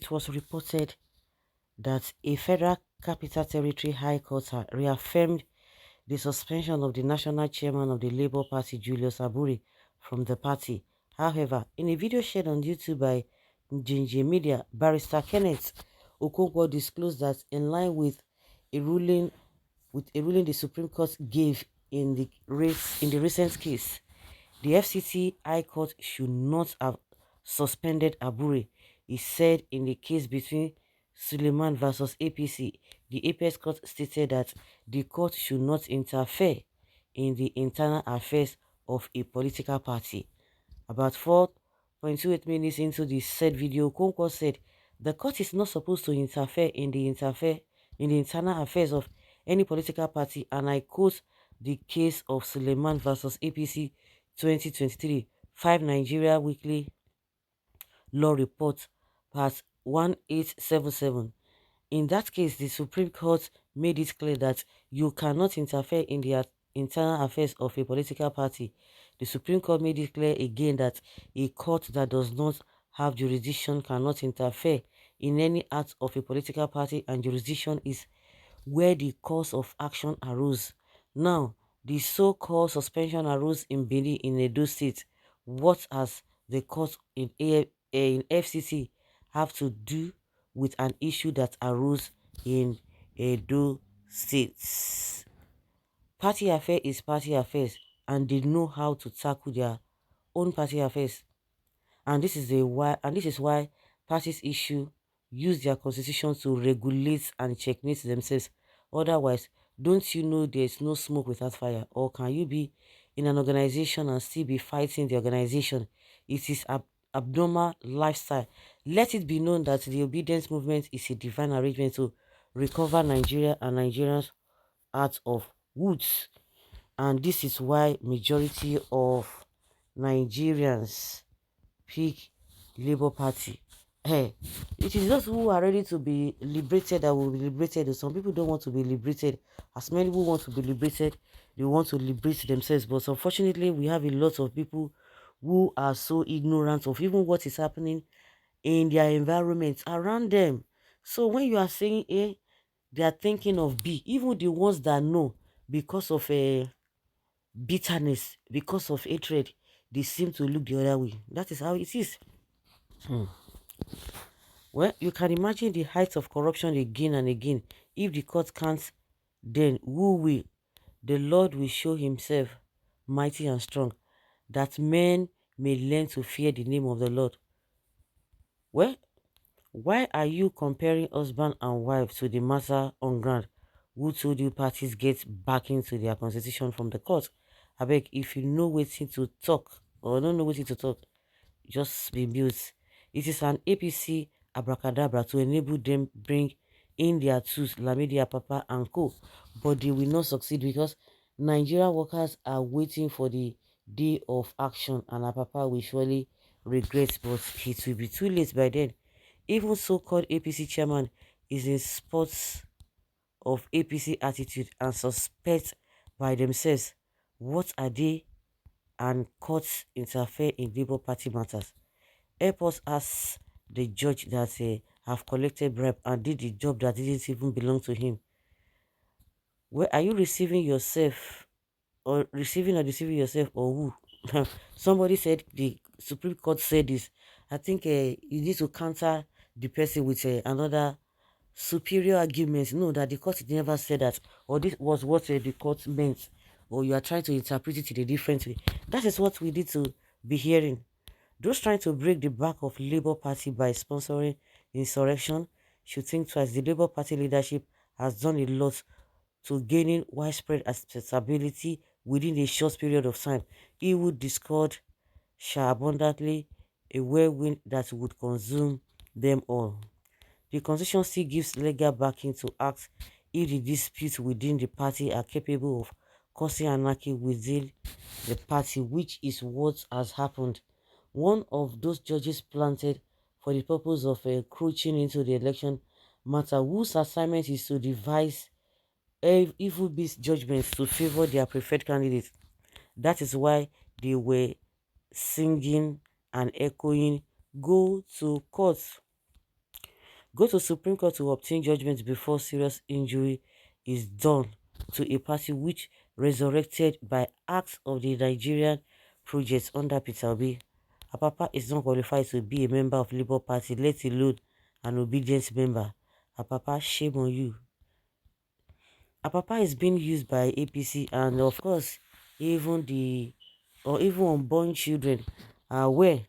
it was reported that a Federal Capital Territory High Court had reaffirmed the suspension of the national chairman of the Labour Party, Julius Aburi, from the party. However, in a video shared on YouTube by Ginger Media, Barrister Kenneth Okonkwo disclosed that in line a ruling with a ruling the Supreme Court gave in the recent case, the FCT High Court should not have suspended Aburi. He said in the case between Suleiman versus APC, the Apex Court stated that the court should not interfere in the internal affairs of a political party. About 4.28 minutes into the said video, Okonkwo said the court is not supposed to interfere in the internal affairs of any political party, and I quote the case of Suleiman versus APC 2023, 5 Nigeria Weekly Law Report, part 1877. In that case, the Supreme Court made it clear that you cannot interfere in the internal affairs of a political party. The Supreme Court made it clear again that a court that does not have jurisdiction cannot interfere in any act of a political party, and jurisdiction is where the cause of action arose. Now, the so-called suspension arose in Benin in Edo State. What has the court in FCC have to do with an issue that arose in Edo State? Party affair is party affairs, and they know how to tackle their own party affairs. And this is why parties use their constitution to regulate and checkmate themselves. Otherwise, don't you know there's no smoke without fire? Or can you be in an organization and still be fighting the organization? It is abnormal lifestyle. Let it be known that the obedience movement is a divine arrangement to recover Nigeria and Nigerians out of woods. And this is why majority of Nigerians pick Labour Party. Hey, it is those who are ready to be liberated that will be liberated. Some people don't want to be liberated. As many who want to be liberated, they want to liberate themselves. But unfortunately, we have a lot of people who are so ignorant of even what is happening in their environment around them. So when you are saying A, they are thinking of B. Even the ones that know, because of bitterness, because of hatred, they seem to look the other way. That is how it is. Well, you can imagine the height of corruption again and again. If the court can't, then who will? The Lord will show himself mighty and strong, that men may learn to fear the name of the Lord. Well, why are you comparing husband and wife to the matter on ground? Who told you parties get back into their constitution from the court? I beg, if you know waiting to talk or don't know waiting to talk, just be mute. It is an APC abracadabra to enable them bring in their tools, Lamidi, Apapa, and co. But they will not succeed because Nigerian workers are waiting for the day of action, and Apapa will surely regret, but it will be too late by then. Even so-called APC chairman is in spots of APC attitude and suspect by themselves. What are they? And courts interfere in Labour Party matters. Help us ask the judge that have collected bribe and did the job that didn't even belong to him. Where are you receiving yourself, or receiving or deceiving yourself, or who? Somebody said the Supreme Court said this. I think you need to counter the person with another superior argument. No, that the court never said that, or this was what the court meant, or you are trying to interpret it in a different way. That is what we need to be hearing. Those trying to break the back of Labour Party by sponsoring insurrection should think twice. The Labour Party leadership has done a lot to gaining widespread acceptability within a short period of time. He would discord shall abundantly a whirlwind that would consume them all. The constitution still gives legal backing to act if the disputes within the party are capable of causing anarchy within the party, which is what has happened. One of those judges planted for the purpose of encroaching into the election matter, whose assignment is to devise evil-based judgments to favor their preferred candidate. That is why they were singing and echoing, "Go to court." go to Supreme Court to obtain judgment before serious injury is done to a party which resurrected by acts of the Nigerian project under Peter Obi. Apapa is not qualified to be a member of Labour Party, let alone an obedient member. Apapa, shame on you. Apapa is being used by APC, and of course, even the or even unborn children are aware.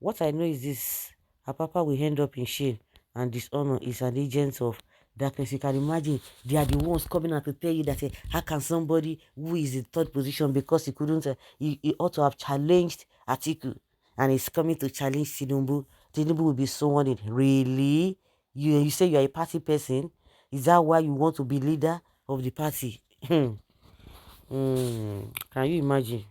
What I know is this: Apapa will end up in shame and dishonor. Is an agent of darkness. You can imagine they are the ones coming out to tell you that how can somebody who is in third position because he couldn't, he ought to have challenged Atiku, and he's coming to challenge Tinubu. Tinubu will be sworn in. Really? You say you are a party person? Is that why you want to be leader of the party? Can you imagine?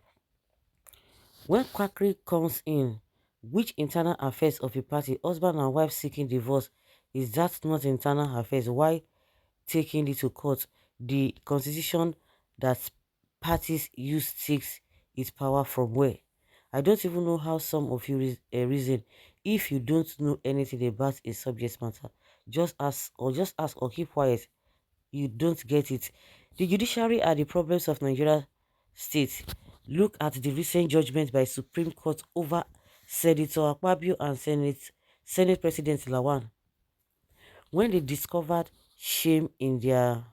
When quackery comes in, which internal affairs of a party, husband and wife seeking divorce, is that not internal affairs? Why taking it to court? The constitution that parties use takes its power from where? I don't even know how some of you reason. If you don't know anything about a subject matter, just ask or keep quiet. You don't get it. The judiciary are the problems of Nigeria state. Look at the recent judgment by Supreme Court over Senator Akpabio and Senate President Lawan. When they discovered shame in their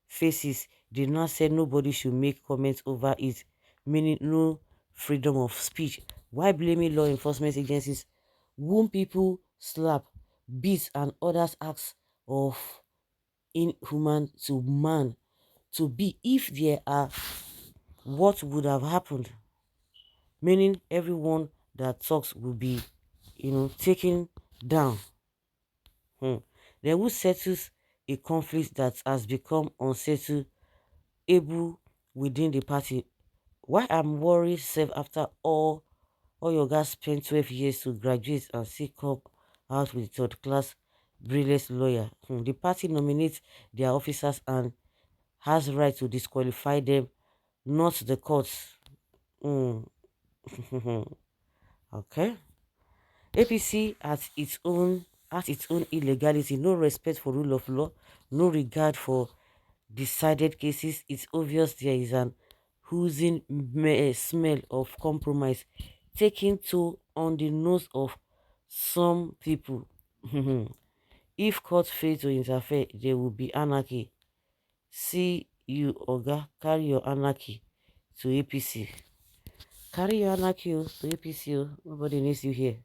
faces, they now said nobody should make comments over it, meaning no freedom of speech. Why blaming law enforcement agencies whom people slap, beat, and others acts of inhuman to man to be if there are what would have happened, meaning everyone that talks will be taken down. Then who settles a conflict that has become unsettled able within the party? Why I'm worried self after all your guys spent 12 years to graduate and still come out with third class brilliant lawyer. The party nominates their officers and has right to disqualify them, not the courts. Mm. Okay. APC has its own illegality, no respect for rule of law, no regard for decided cases. It's obvious there is an oozing smell of compromise taking toll on the nose of some people. If court fail to interfere, there will be anarchy. See you, Oga, carry your anarchy to APC. Carry your anarchy to APC. Nobody needs you here.